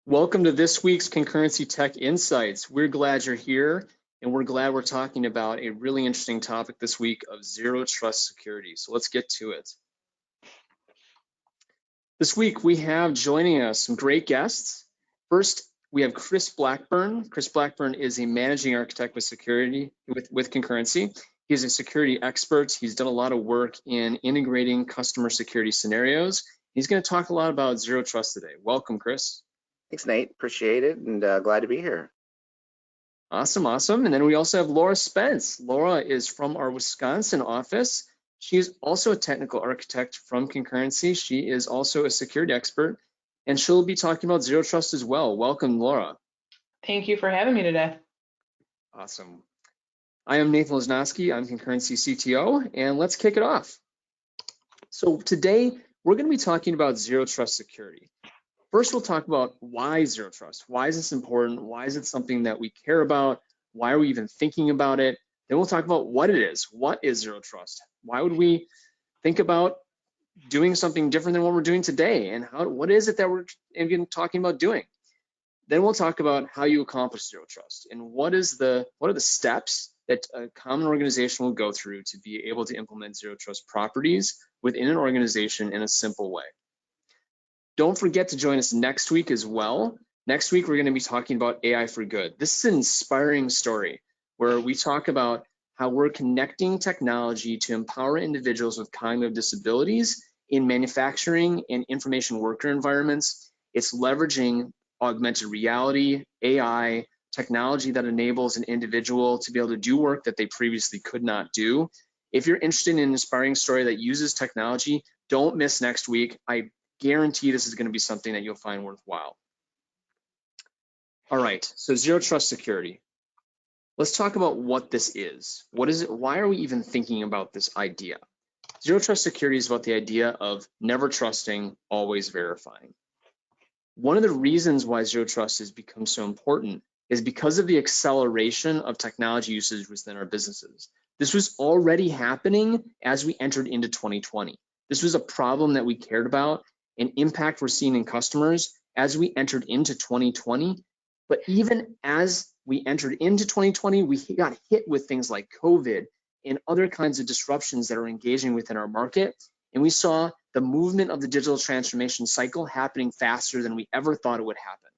Welcome to this week's Concurrency Tech Insights. We're glad you're here, and we're glad we're talking about a really interesting topic this week of zero trust security. So let's get to it. This week, we have joining us some great guests. First, we have Chris Blackburn. Chris Blackburn is a managing architect with security with Concurrency. He's a security expert. He's done a lot of work in integrating customer security scenarios. He's going to talk a lot about zero trust today. Welcome, Chris. Thanks, Nate. Appreciate it, and glad to be here. Awesome. And then we also have Laura Spence. Laura is from our Wisconsin office. She is also a technical architect from Concurrency. She is also a security expert, and she'll be talking about zero trust as well. Welcome, Laura. Thank you for having me today. Awesome. I am Nathan Loznosky. I'm Concurrency CTO, and let's kick it off. So today, we're going to be talking about zero trust security. First, we'll talk about why zero trust. Why is this important? Why is it something that we care about? Why are we even thinking about it? Then we'll talk about what it is. What is zero trust? Why would we think about doing something different than what we're doing today? And what is it that we're even talking about doing? Then we'll talk about how you accomplish zero trust and what are the steps that a common organization will go through to be able to implement zero trust properties within an organization in a simple way. Don't forget to join us next week as well. Next week, we're going to be talking about AI for good. This is an inspiring story where we talk about how we're connecting technology to empower individuals with cognitive disabilities in manufacturing and information worker environments. It's leveraging augmented reality, AI, technology that enables an individual to be able to do work that they previously could not do. If you're interested in an inspiring story that uses technology, don't miss next week. I guarantee this is going to be something that you'll find worthwhile. All right, so zero trust security. Let's talk about what this is. What is it? Why are we even thinking about this idea? Zero trust security is about the idea of never trusting, always verifying. One of the reasons why zero trust has become so important is because of the acceleration of technology usage within our businesses. This was already happening as we entered into 2020. This was a problem that we cared about, an impact we're seeing in customers as we entered into 2020. But even as we entered into 2020, we got hit with things like COVID and other kinds of disruptions that are engaging within our market. And we saw the movement of the digital transformation cycle happening faster than we ever thought it would happen.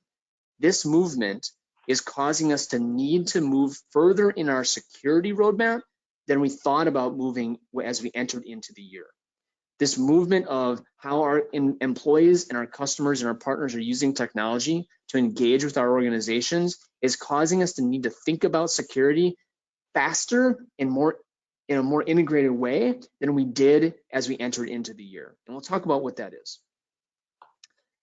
This movement is causing us to need to move further in our security roadmap than we thought about moving as we entered into the year. This movement of how our employees and our customers and our partners are using technology to engage with our organizations is causing us to need to think about security faster and in a more integrated way than we did as we entered into the year. And we'll talk about what that is.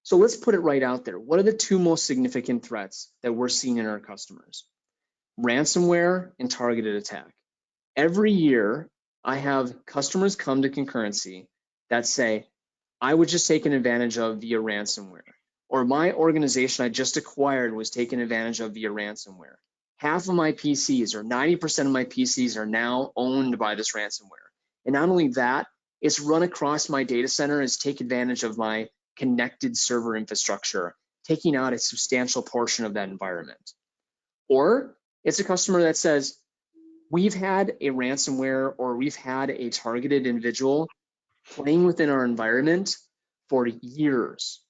So let's put it right out there. What are the two most significant threats that we're seeing in our customers? Ransomware and targeted attack. Every year, I have customers come to Concurrency that say, I was just taken advantage of via ransomware, or my organization I just acquired was taken advantage of via ransomware. Half of my PCs or 90% of my PCs are now owned by this ransomware. And not only that, it's run across my data center, it's taken advantage of my connected server infrastructure, taking out a substantial portion of that environment. Or it's a customer that says, we've had a ransomware or we've had a targeted individual playing within our environment for years.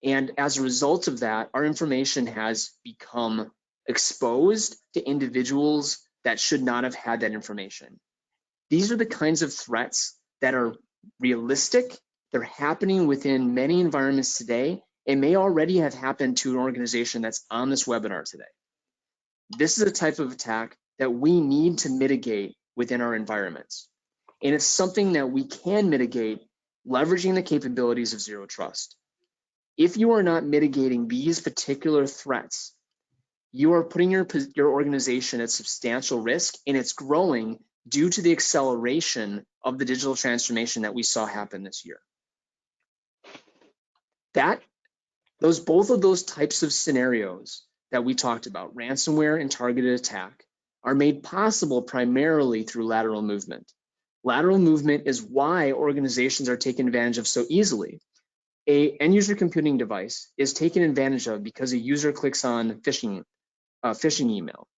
And as a result of that, our information has become exposed to individuals that should not have had that information. These are the kinds of threats that are realistic. They're happening within many environments today and may already have happened to an organization that's on this webinar today. This is a type of attack that we need to mitigate within our environments. And it's something that we can mitigate leveraging the capabilities of zero trust. If you are not mitigating these particular threats, you are putting your organization at substantial risk, and it's growing due to the acceleration of the digital transformation that we saw happen this year. Both of those types of scenarios that we talked about, ransomware and targeted attack, are made possible primarily through lateral movement. Lateral movement is why organizations are taken advantage of so easily. a end user computing device is taken advantage of because a user clicks on phishing email.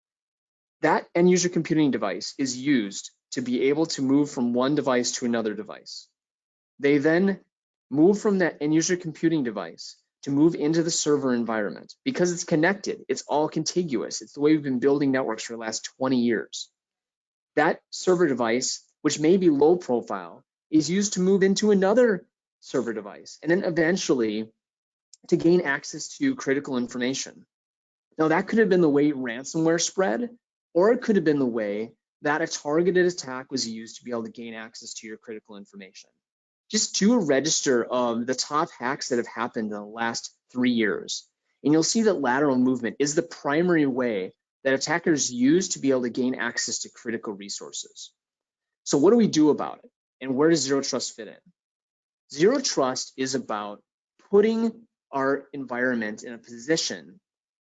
That end user computing device is used to be able to move from one device to another device. They then move from that end user computing device to move into the server environment. Because it's connected, it's all contiguous. It's the way we've been building networks for the last 20 years. That server device, which may be low profile, is used to move into another server device, and then eventually to gain access to critical information. Now, that could have been the way ransomware spread, or it could have been the way that a targeted attack was used to be able to gain access to your critical information. Just do a register of the top hacks that have happened in the last 3 years, and you'll see that lateral movement is the primary way that attackers use to be able to gain access to critical resources. So what do we do about it? And where does Zero Trust fit in? Zero Trust is about putting our environment in a position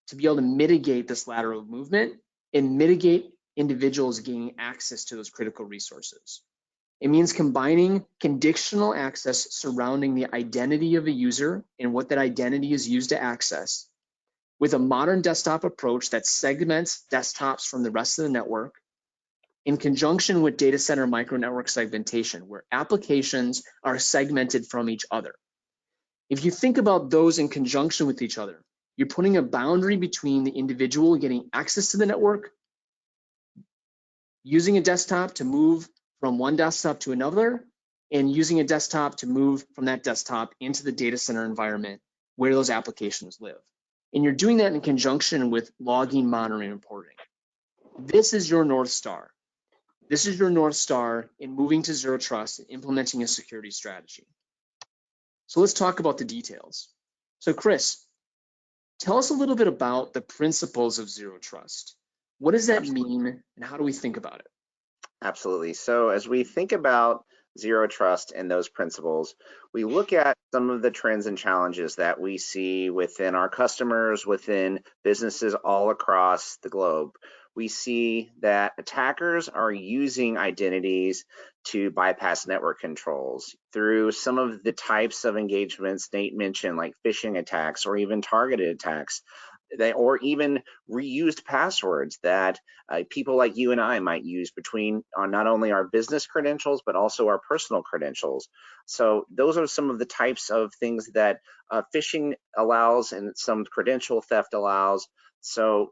to be able to mitigate this lateral movement and mitigate individuals gaining access to those critical resources. It means combining conditional access surrounding the identity of a user and what that identity is used to access with a modern desktop approach that segments desktops from the rest of the network in conjunction with data center micro-network segmentation, where applications are segmented from each other. If you think about those in conjunction with each other, you're putting a boundary between the individual getting access to the network, using a desktop to move from one desktop to another, and using a desktop to move from that desktop into the data center environment where those applications live. And you're doing that in conjunction with logging, monitoring, and reporting. This is your North Star. This is your North Star in moving to Zero Trust and implementing a security strategy. So let's talk about the details. So Chris, tell us a little bit about the principles of Zero Trust. What does that mean, and how do we think about it? Absolutely. So as we think about Zero Trust and those principles, we look at some of the trends and challenges that we see within our customers, within businesses all across the globe. We see that attackers are using identities to bypass network controls through some of the types of engagements Nate mentioned, like phishing attacks or even targeted attacks. Or even reused passwords that people like you and I might use between not only our business credentials, but also our personal credentials. So those are some of the types of things that phishing allows and some credential theft allows. So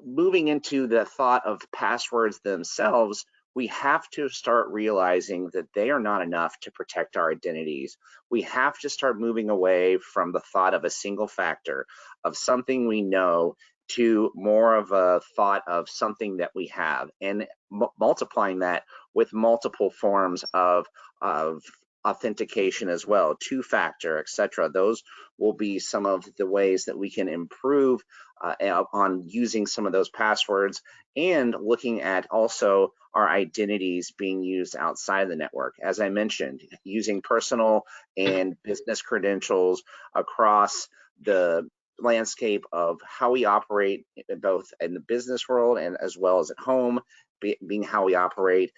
moving into the thought of passwords themselves, we have to start realizing that they are not enough to protect our identities. We have to start moving away from the thought of a single factor, of something we know, to more of a thought of something that we have, and multiplying that with multiple forms of authentication as well, two-factor, etc. Those will be some of the ways that we can improve on using some of those passwords, and looking at also our identities being used outside the network. As I mentioned, using personal and business credentials across the landscape of how we operate both in the business world and as well as at home, being how we operate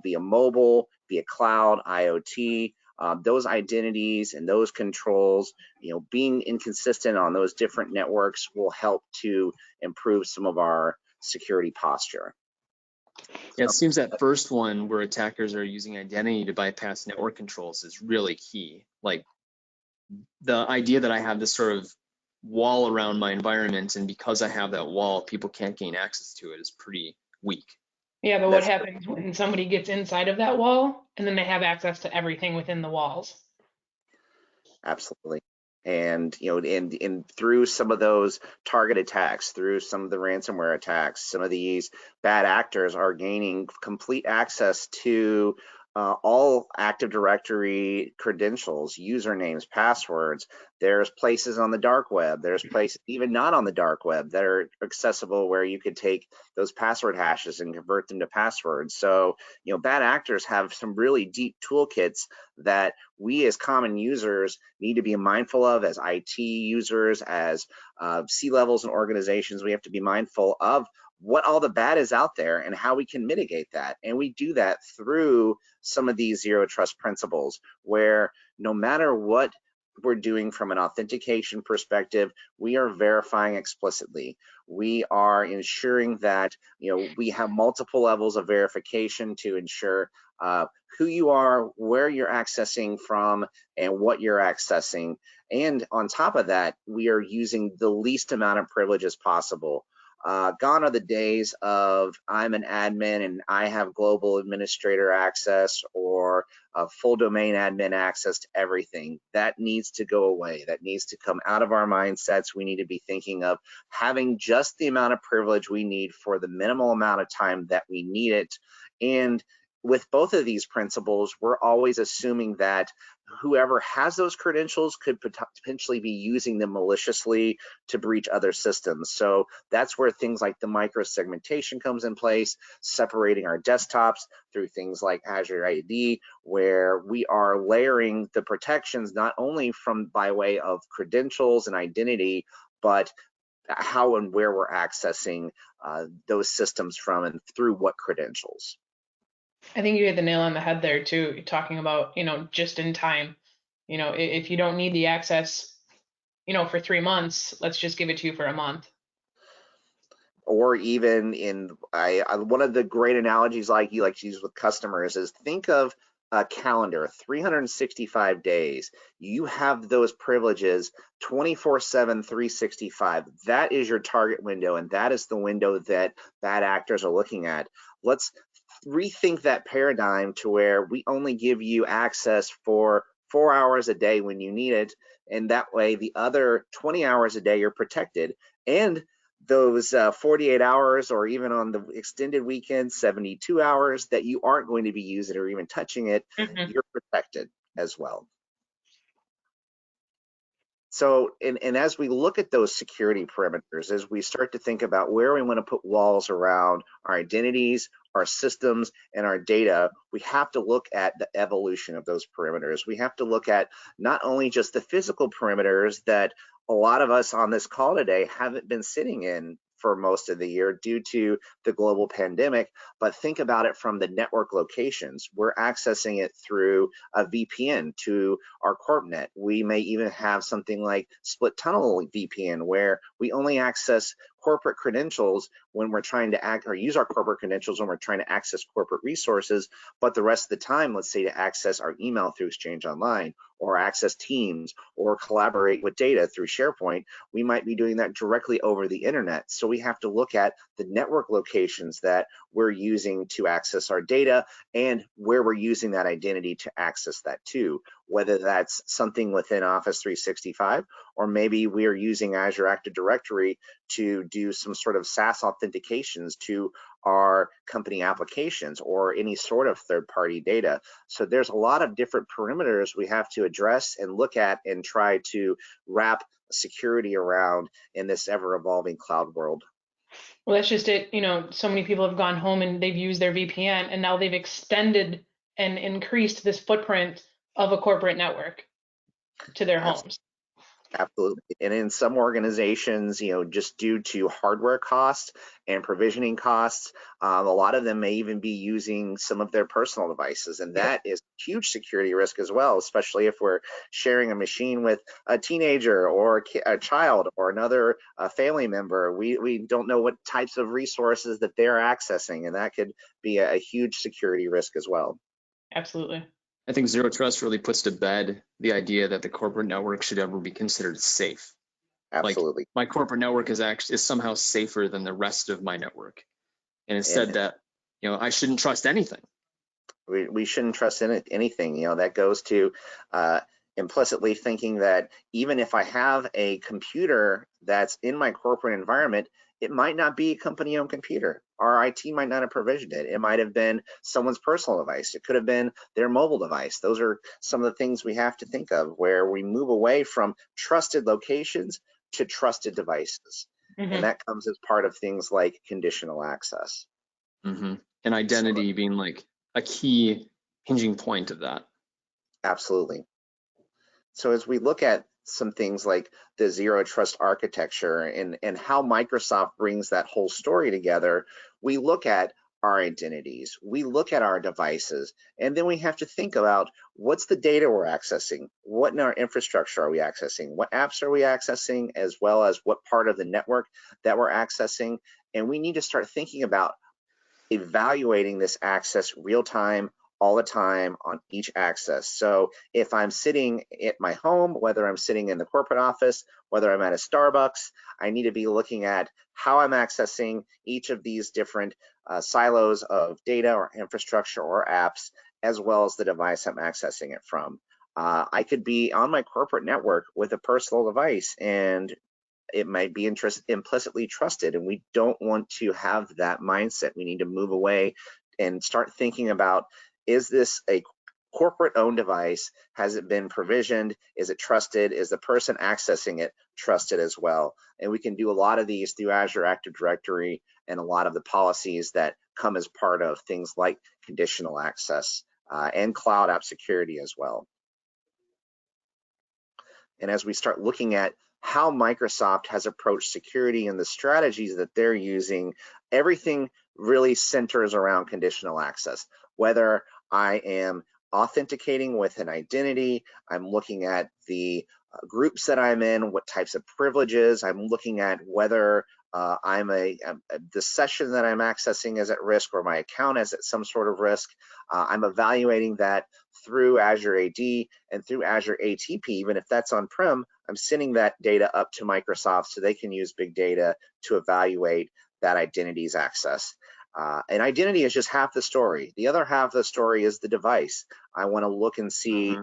via mobile, via cloud, IoT. Those identities and those controls, being inconsistent on those different networks will help to improve some of our security posture. Yeah, it seems that first one where attackers are using identity to bypass network controls is really key. Like the idea that I have this sort of wall around my environment, and because I have that wall, people can't gain access to it, is pretty weak. Yeah, but what happens when somebody gets inside of that wall and then they have access to everything within the walls? Absolutely. And and through some of those target attacks, through some of the ransomware attacks, some of these bad actors are gaining complete access to all Active Directory credentials, usernames, passwords. There's places on the dark web, there's places even not on the dark web that are accessible where you could take those password hashes and convert them to passwords. So, bad actors have some really deep toolkits that we as common users need to be mindful of. As IT users, as C-levels and organizations, we have to be mindful of what all the bad is out there and how we can mitigate that. And we do that through some of these Zero Trust principles, where no matter what we're doing from an authentication perspective, we are verifying explicitly. We are ensuring that we have multiple levels of verification to ensure who you are, where you're accessing from, and what you're accessing. And on top of that, we are using the least amount of privileges possible. Gone are the days of I'm an admin and I have global administrator access or full domain admin access to everything. That needs to go away. That needs to come out of our mindsets. We need to be thinking of having just the amount of privilege we need for the minimal amount of time that we need it. And with both of these principles, we're always assuming that whoever has those credentials could potentially be using them maliciously to breach other systems. So that's where things like the micro-segmentation comes in place, separating our desktops through things like Azure AD, where we are layering the protections not only by way of credentials and identity, but how and where we're accessing those systems from and through what credentials. I think you hit the nail on the head there too. You're talking about, just in time. If you don't need the access, for 3 months, let's just give it to you for a month. Or even one of the great analogies like you like to use with customers is think of a calendar, 365 days. You have those privileges 24/7, 365. That is your target window, and that is the window that bad actors are looking at. Let's rethink that paradigm to where we only give you access for 4 hours a day when you need it, and that way the other 20 hours a day you're protected, and those 48 hours or even on the extended weekend 72 hours that you aren't going to be using or even touching it, you're protected as well. So, and as we look at those security perimeters, as we start to think about where we want to put walls around our identities, our systems, and our data, we have to look at the evolution of those perimeters. We have to look at not only just the physical perimeters that a lot of us on this call today haven't been sitting in for most of the year due to the global pandemic, but think about it from the network locations. We're accessing it through a VPN to our CorpNet. We may even have something like split tunnel VPN where we only access corporate credentials when we're trying to use our corporate credentials when we're trying to access corporate resources, but the rest of the time, let's say to access our email through Exchange Online or access Teams or collaborate with data through SharePoint, we might be doing that directly over the internet. So we have to look at the network locations that we're using to access our data and where we're using that identity to access that too, whether that's something within Office 365 or maybe we are using Azure Active Directory to do some sort of SaaS authentications to our company applications or any sort of third-party data. So there's a lot of different perimeters we have to address and look at and try to wrap security around in this ever-evolving cloud world. Well, that's just it. So many people have gone home and they've used their VPN and now they've extended and increased this footprint of a corporate network to their homes. Absolutely. And in some organizations, just due to hardware costs and provisioning costs, a lot of them may even be using some of their personal devices. And that is a huge security risk as well, especially if we're sharing a machine with a teenager or a child or another family member. We don't know what types of resources that they're accessing, and that could be a huge security risk as well. Absolutely. I think Zero Trust really puts to bed the idea that the corporate network should ever be considered safe. Absolutely. Like my corporate network is somehow safer than the rest of my network. And instead that, I shouldn't trust anything. We shouldn't trust anything. That goes to implicitly thinking that even if I have a computer that's in my corporate environment, it might not be a company-owned computer. Our IT might not have provisioned it. It might have been someone's personal device. It could have been their mobile device. Those are some of the things we have to think of where we move away from trusted locations to trusted devices. And that comes as part of things like conditional access. And identity being like a key hinging point of that. Absolutely. So as we look at some things like the Zero Trust architecture and how Microsoft brings that whole story together, we look at our identities, we look at our devices, and then we have to think about what's the data we're accessing, what in our infrastructure are we accessing, what apps are we accessing, as well as what part of the network that we're accessing. And we need to start thinking about evaluating this access real time, all the time on each access. So if I'm sitting at my home, whether I'm sitting in the corporate office, whether I'm at a Starbucks, I need to be looking at how I'm accessing each of these different silos of data or infrastructure or apps, as well as the device I'm accessing it from. I could be on my corporate network with a personal device, and it might be implicitly trusted, and we don't want to have that mindset. We need to move away and start thinking about, is this a corporate owned device? Has it been provisioned? Is it trusted? Is the person accessing it trusted as well? And we can do a lot of these through Azure Active Directory and a lot of the policies that come as part of things like conditional access and cloud app security as well. And as we start looking at how Microsoft has approached security and the strategies that they're using, everything really centers around conditional access. Whether I am authenticating with an identity, I'm looking at the groups that I'm in, what types of privileges, I'm looking at whether the session that I'm accessing is at risk or my account is at some sort of risk. I'm evaluating that through Azure AD and through Azure ATP. Even if that's on-prem, I'm sending that data up to Microsoft so they can use big data to evaluate that identity's access. And identity is just half the story. The other half of the story is the device. I want to look and see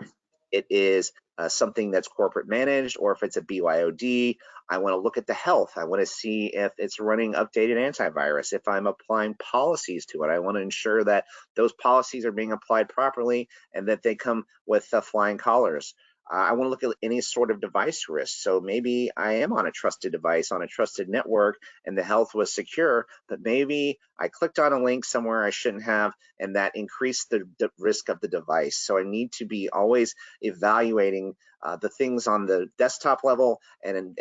it is something that's corporate managed, or if it's a BYOD. I want to look at the health. I want to see if it's running updated antivirus. If I'm applying policies to it, I want to ensure that those policies are being applied properly and that they come with flying colors. I want to look at any sort of device risk. So maybe I am on a trusted device, on a trusted network, and the health was secure, but maybe I clicked on a link somewhere I shouldn't have, and that increased the risk of the device. So I need to be always evaluating the things on the desktop level, and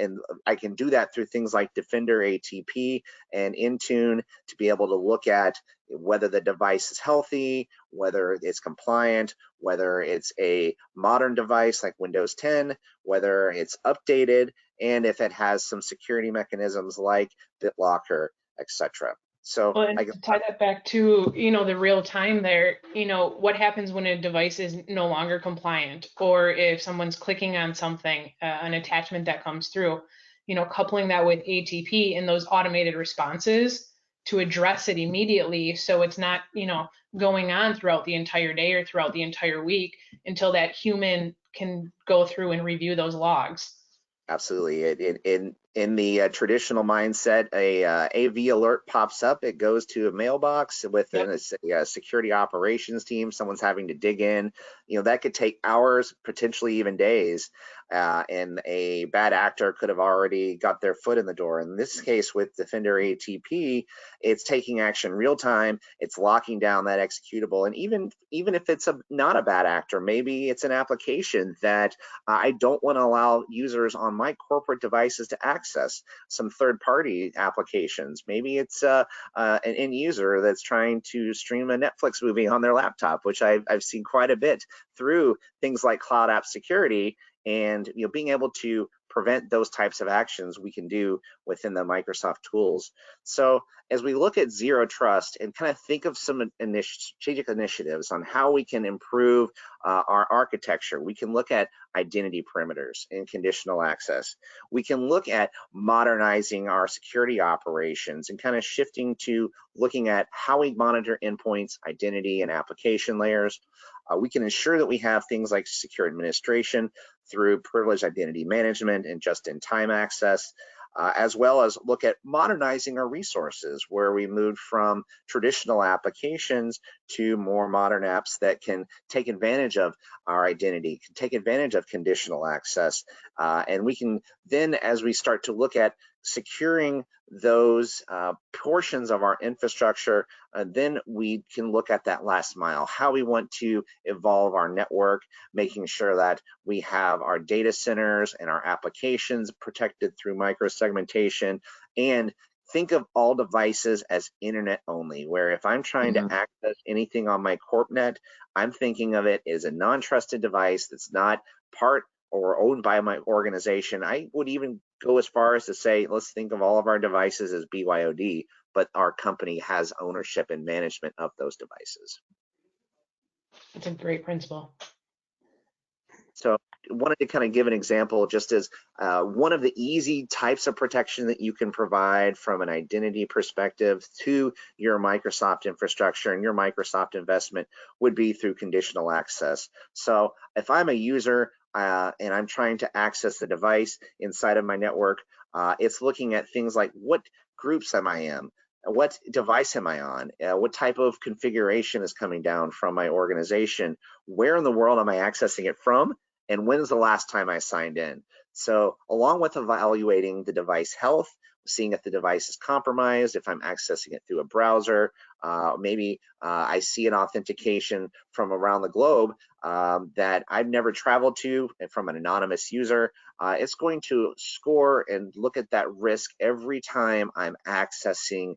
I can do that through things like Defender ATP and Intune to be able to look at whether the device is healthy, whether it's compliant, whether it's a modern device like Windows 10, whether it's updated, and if it has some security mechanisms like BitLocker, etc. So well, and to tie that back to, the real time there, what happens when a device is no longer compliant, or if someone's clicking on something, an attachment that comes through, coupling that with ATP and those automated responses to address it immediately, so it's not, going on throughout the entire day or throughout the entire week until that human can go through and review those logs. Absolutely. In the traditional mindset, a AV alert pops up. It goes to a mailbox within a security operations team. Someone's having to dig in. That could take hours, potentially even days. And a bad actor could have already got their foot in the door. In this case, with Defender ATP, it's taking action real time. It's locking down that executable. And even if it's not a bad actor, maybe it's an application that I don't want to allow users on my corporate devices to access, some third-party applications. Maybe it's an end user that's trying to stream a Netflix movie on their laptop, which I've seen quite a bit through things like cloud app security. And being able to prevent those types of actions we can do within the Microsoft tools. So as we look at Zero Trust and kind of think of some strategic initiatives on how we can improve our architecture, we can look at identity perimeters and conditional access. We can look at modernizing our security operations and kind of shifting to looking at how we monitor endpoints, identity, and application layers. We can ensure that we have things like secure administration through privileged identity management and just-in-time access, as well as look at modernizing our resources, where we moved from traditional applications to more modern apps that can take advantage of our identity, can take advantage of conditional access. And we can then, as we start to look at securing those portions of our infrastructure, then we can look at that last mile, how we want to evolve our network, making sure that we have our data centers and our applications protected through micro-segmentation, and think of all devices as internet only, where if I'm trying to access anything on my CorpNet, I'm thinking of it as a non-trusted device that's not part or owned by my organization. I would even go as far as to say, let's think of all of our devices as BYOD, but our company has ownership and management of those devices. That's a great principle. So I wanted to kind of give an example just as one of the easy types of protection that you can provide from an identity perspective to your Microsoft infrastructure and your Microsoft investment would be through conditional access. So if I'm a user and I'm trying to access the device inside of my network, it's looking at things like what groups am I in? What device am I on? What type of configuration is coming down from my organization? Where in the world am I accessing it from? And when is the last time I signed in? So along with evaluating the device health, seeing if the device is compromised, if I'm accessing it through a browser, maybe I see an authentication from around the globe that I've never traveled to from an anonymous user, it's going to score and look at that risk every time I'm accessing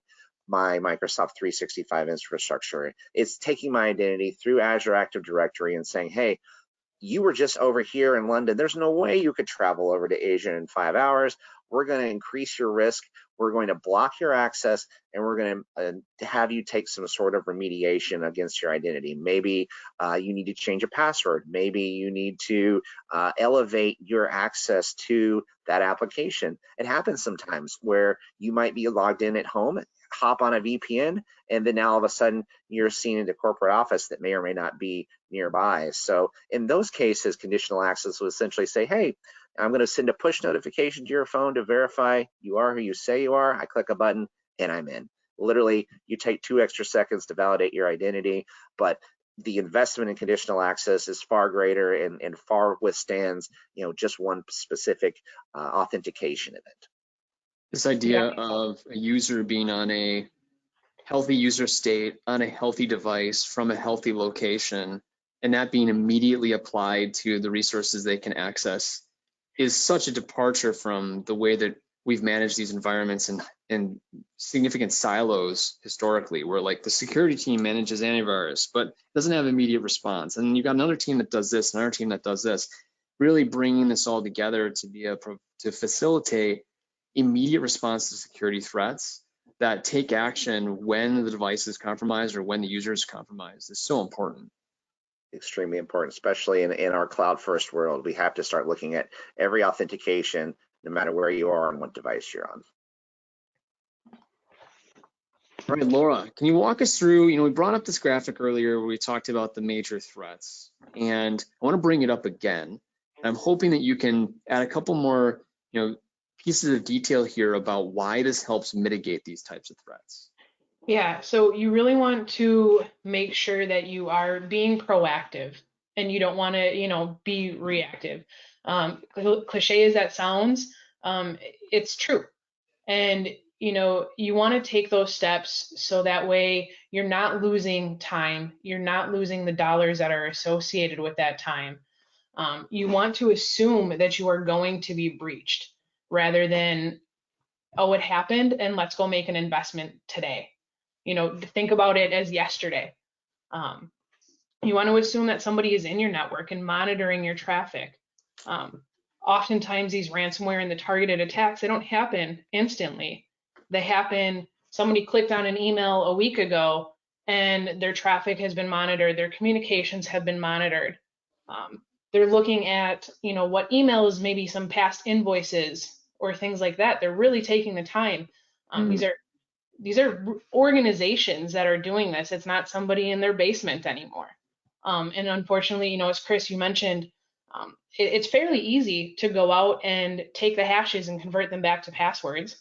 my Microsoft 365 infrastructure. It's taking my identity through Azure Active Directory and saying, hey, you were just over here in London. There's no way you could travel over to Asia in 5 hours. We're going to increase your risk. We're going to block your access, and we're going to have you take some sort of remediation against your identity. Maybe you need to change a password. Maybe you need to elevate your access to that application. It happens sometimes where you might be logged in at home, hop on a VPN, and then now all of a sudden you're seen into corporate office that may or may not be nearby. So in those cases, conditional access will essentially say, hey, I'm going to send a push notification to your phone to verify you are who you say you are. I click a button and I'm in. Literally, you take 2 extra seconds to validate your identity, but the investment in conditional access is far greater and far withstands, just one specific authentication event. This idea of a user being on a healthy user state, on a healthy device, from a healthy location, and that being immediately applied to the resources they can access is such a departure from the way that we've managed these environments in significant silos historically, where like the security team manages antivirus, but doesn't have immediate response. And you've got another team that does this, another team that does this, really bringing this all together to be to facilitate immediate response to security threats that take action when the device is compromised or when the user is compromised is so important. Extremely important, especially in our cloud first world. We have to start looking at every authentication, no matter where you are and what device you're on. All right, Laura, can you walk us through, we brought up this graphic earlier where we talked about the major threats, and I want to bring it up again. I'm hoping that you can add a couple more, pieces of detail here about why this helps mitigate these types of threats. Yeah, so you really want to make sure that you are being proactive and you don't want to, be reactive. Cliche as that sounds, it's true. And, you want to take those steps so that way you're not losing time. You're not losing the dollars that are associated with that time. You want to assume that you are going to be breached rather than, oh, it happened and let's go make an investment today. Think about it as yesterday. You want to assume that somebody is in your network and monitoring your traffic. Oftentimes these ransomware and the targeted attacks, they don't happen instantly. They happen, somebody clicked on an email a week ago and their traffic has been monitored, their communications have been monitored. They're looking at, what emails, maybe some past invoices or things like that. They're really taking the time. These are organizations that are doing this. It's not somebody in their basement anymore. And unfortunately, as Chris, you mentioned, it's fairly easy to go out and take the hashes and convert them back to passwords.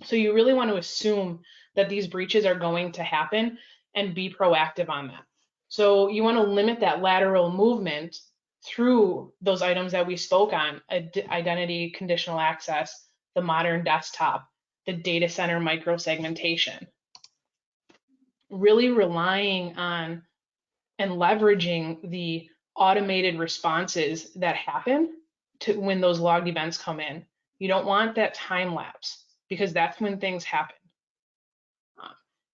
So you really want to assume that these breaches are going to happen and be proactive on that. So you want to limit that lateral movement through those items that we spoke on: identity, conditional access, the modern desktop, the data center micro-segmentation. Really relying on and leveraging the automated responses that happen to when those logged events come in. You don't want that time lapse. because that's when things happen.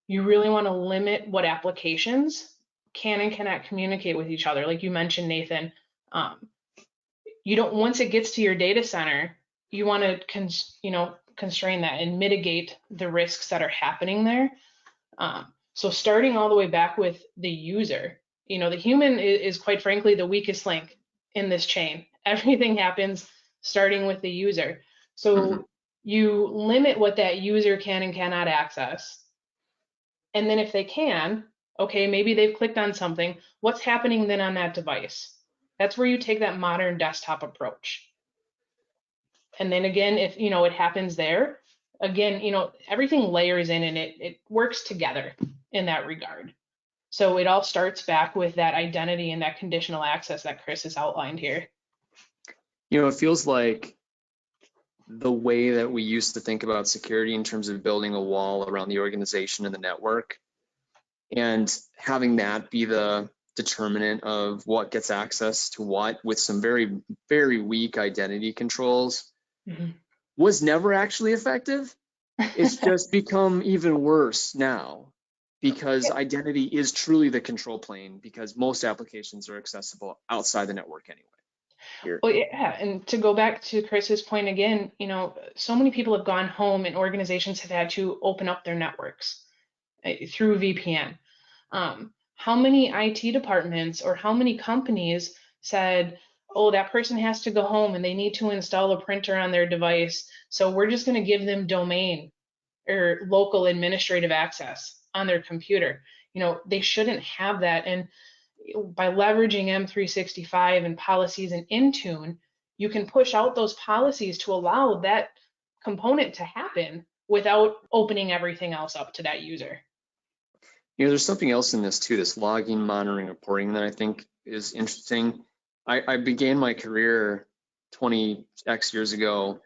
You really want to limit what applications can and cannot communicate with each other. Like you mentioned, Nathan, you don't, once it gets to your data center, you want to constrain that and mitigate the risks that are happening there. So starting all the way back with the user, the human is quite frankly the weakest link in this chain. Everything happens starting with the user. So you limit what that user can and cannot access. And then if they can, okay, maybe they've clicked on something, what's happening then on that device? That's where you take that modern desktop approach. And then again, if it happens there, again, everything layers in and it works together in that regard. So it all starts back with that identity and that conditional access that Chris has outlined here. It feels like the way that we used to think about security in terms of building a wall around the organization and the network and having that be the determinant of what gets access to what with some very, very weak identity controls was never actually effective. It's just become even worse now because identity is truly the control plane because most applications are accessible outside the network anyway. Well, yeah, and to go back to Chris's point again, so many people have gone home and organizations have had to open up their networks through VPN. How many IT departments or how many companies said, oh, that person has to go home and they need to install a printer on their device, so we're just going to give them domain or local administrative access on their computer. They shouldn't have that. And by leveraging M365 and policies in Intune, you can push out those policies to allow that component to happen without opening everything else up to that user. There's something else in this too, this logging, monitoring, reporting that I think is interesting. I began my career 20x years ago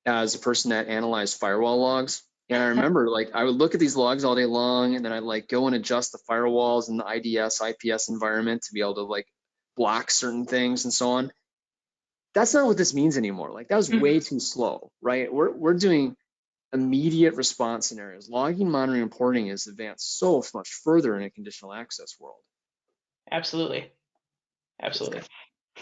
as a person that analyzed firewall logs. And I remember I would look at these logs all day long and then I'd go and adjust the firewalls and the IDS, IPS environment to be able to block certain things and so on. That's not what this means anymore. That was way too slow, right? We're doing immediate response scenarios. Logging, monitoring, reporting is advanced so much further in a conditional access world. Absolutely.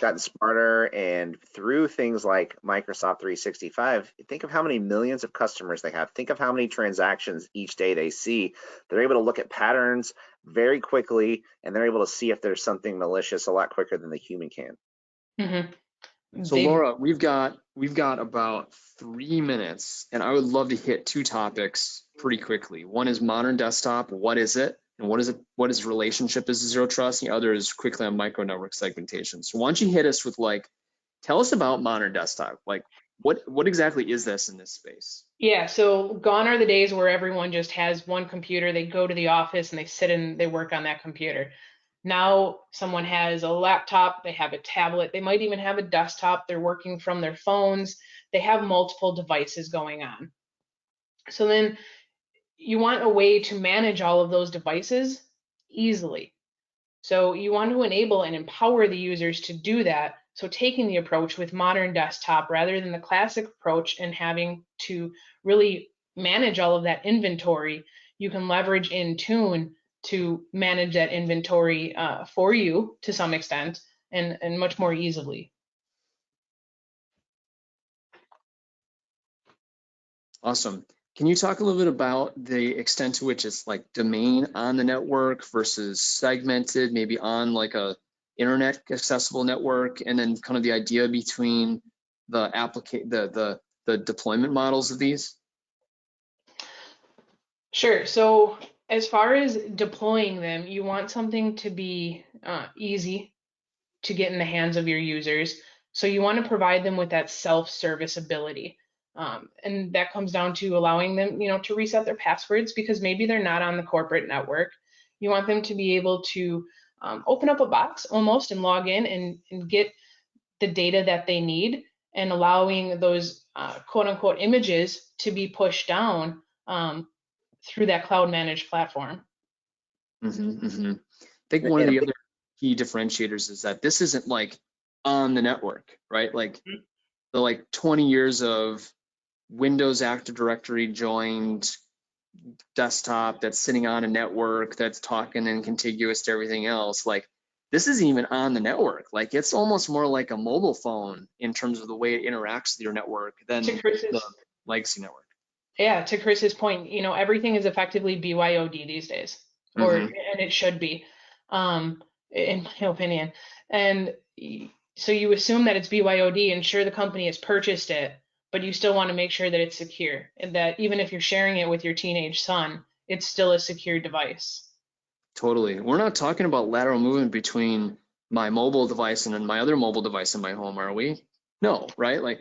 Gotten smarter, and through things like Microsoft 365, think of how many millions of customers they have. Think of how many transactions each day they see. They're able to look at patterns very quickly, and they're able to see if there's something malicious a lot quicker than the human can. So Laura, we've got about 3 minutes, and I would love to hit two topics pretty quickly. One is modern desktop. What is it? And what is relationship is zero trust? And the other is quickly on micro network segmentation. So why don't you hit us with tell us about modern desktop. What exactly is this in this space? Yeah, so gone are the days where everyone just has one computer. They go to the office and they sit and they work on that computer. Now someone has a laptop, they have a tablet, they might even have a desktop, they're working from their phones, they have multiple devices going on. So then you want a way to manage all of those devices easily. So you want to enable and empower the users to do that. So taking the approach with modern desktop rather than the classic approach and having to really manage all of that inventory, you can leverage Intune to manage that inventory for you to some extent and much more easily. Awesome. Can you talk a little bit about the extent to which it's domain on the network versus segmented, maybe on a internet accessible network, and then kind of the idea between the deployment models of these? Sure. So as far as deploying them, you want something to be easy to get in the hands of your users. So you want to provide them with that self-service ability. And that comes down to allowing them, to reset their passwords because maybe they're not on the corporate network. You want them to be able to open up a box almost and log in and get the data that they need and allowing those quote unquote images to be pushed down through that cloud managed platform. I think one of the other key differentiators is that this isn't on the network, right? The 20 years of Windows Active Directory joined desktop that's sitting on a network that's talking and contiguous to everything else. Like, this isn't even on the network. Like, it's almost more like a mobile phone in terms of the way it interacts with your network than the legacy network. Yeah, to Chris's point, everything is effectively BYOD these days, and it should be, in my opinion. And so you assume that it's BYOD, and sure, the company has purchased it, but you still want to make sure that it's secure, and that even if you're sharing it with your teenage son, it's still a secure device. Totally. We're not talking about lateral movement between my mobile device and then my other mobile device in my home, are we? No, right? Like,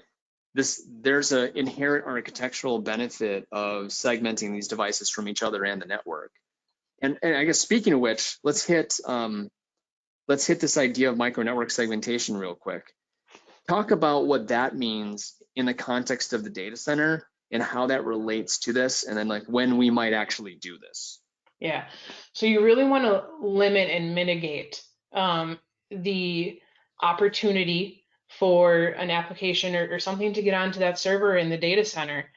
there's an inherent architectural benefit of segmenting these devices from each other and the network. And I guess, speaking of which, let's hit this idea of micro network segmentation real quick. Talk about what that means in the context of the data center and how that relates to this, and then like when we might actually do this. Yeah, so you really want to limit and mitigate the opportunity for an application or something to get onto that server in the data center.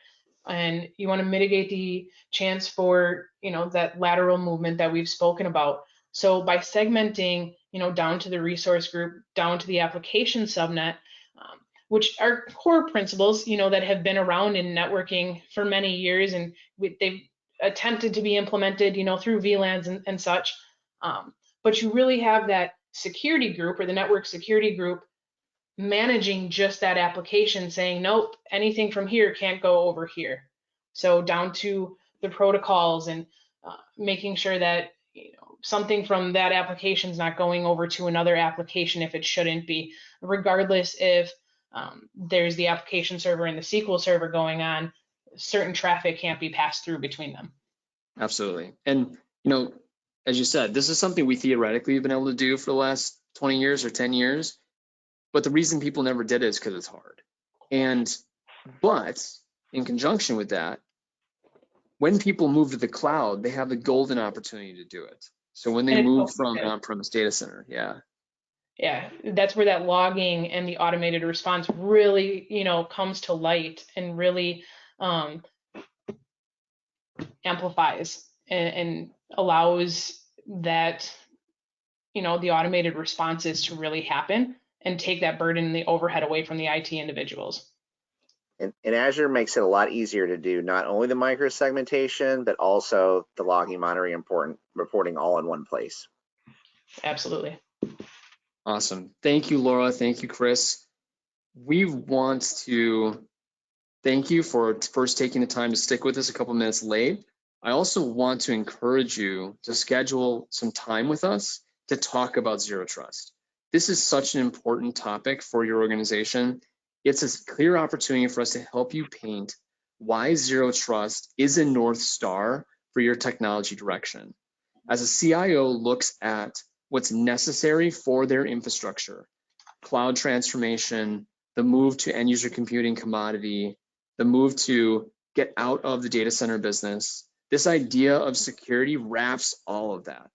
And you want to mitigate the chance for, that lateral movement that we've spoken about. So by segmenting, down to the resource group, down to the application subnet, which are core principles, that have been around in networking for many years, and they've attempted to be implemented, through VLANs and such. But you really have that security group or the network security group managing just that application, saying, nope, anything from here can't go over here. So down to the protocols and making sure that something from that application is not going over to another application if it shouldn't be, regardless if there's the application server and the SQL server going on, certain traffic can't be passed through between them. Absolutely. And, as you said, this is something we theoretically have been able to do for the last 20 years or 10 years. But the reason people never did it is because it's hard. But in conjunction with that, when people move to the cloud, they have the golden opportunity to do it. So when they move from an on-premise data center, yeah, that's where that logging and the automated response really, comes to light and really amplifies and allows that, the automated responses to really happen and take that burden and the overhead away from the IT individuals. And Azure makes it a lot easier to do not only the micro-segmentation, but also the logging, monitoring, and reporting all in one place. Absolutely. Awesome. Thank you, Laura. Thank you, Chris. We want to thank you for first taking the time to stick with us a couple minutes late. I also want to encourage you to schedule some time with us to talk about Zero Trust. This is such an important topic for your organization. It's a clear opportunity for us to help you paint why Zero Trust is a North Star for your technology direction. As a CIO looks at what's necessary for their infrastructure, cloud transformation, the move to end user computing commodity, the move to get out of the data center business, this idea of security wraps all of that.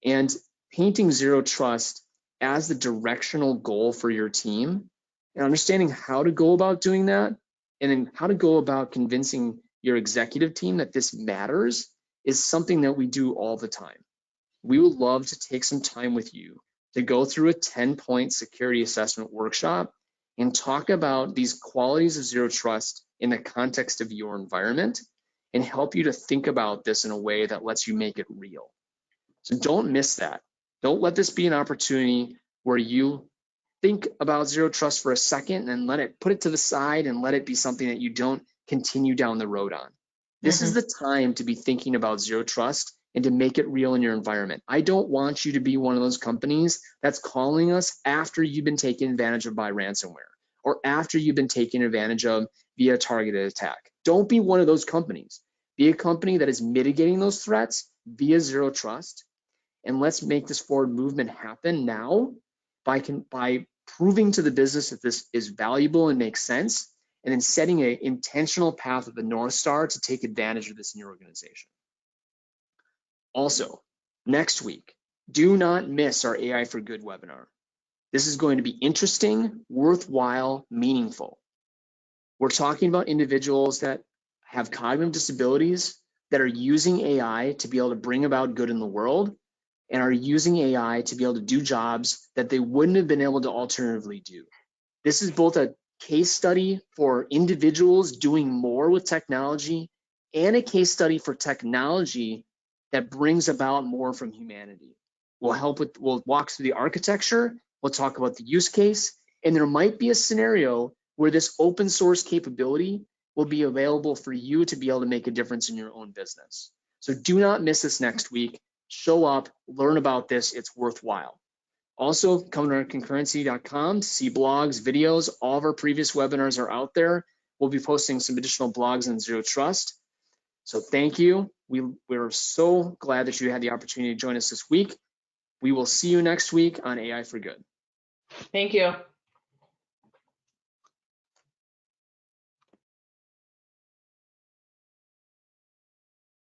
And painting Zero Trust as the directional goal for your team and understanding how to go about doing that, and then how to go about convincing your executive team that this matters, is something that we do all the time. We would love to take some time with you to go through a 10-point security assessment workshop and talk about these qualities of Zero Trust in the context of your environment and help you to think about this in a way that lets you make it real. So don't miss that. Don't let this be an opportunity where you think about Zero Trust for a second and put it to the side and let it be something that you don't continue down the road on. This is the time to be thinking about Zero Trust and to make it real in your environment. I don't want you to be one of those companies that's calling us after you've been taken advantage of by ransomware or after you've been taken advantage of via a targeted attack. Don't be one of those companies. Be a company that is mitigating those threats via Zero Trust. And let's make this forward movement happen now by proving to the business that this is valuable and makes sense, and then setting an intentional path of the North Star to take advantage of this in your organization. Also, next week, do not miss our AI for Good webinar. This is going to be interesting, worthwhile, meaningful. We're talking about individuals that have cognitive disabilities that are using AI to be able to bring about good in the world and are using AI to be able to do jobs that they wouldn't have been able to alternatively do. This is both a case study for individuals doing more with technology and a case study for technology that brings about more from humanity. We'll walk through the architecture, we'll talk about the use case, and there might be a scenario where this open source capability will be available for you to be able to make a difference in your own business. So do not miss this next week. Show up, learn about this, it's worthwhile. Also, come to our concurrency.com to see blogs, videos. All of our previous webinars are out there. We'll be posting some additional blogs on Zero Trust. So thank you. We're so glad that you had the opportunity to join us this week. We will see you next week on AI for Good. Thank you.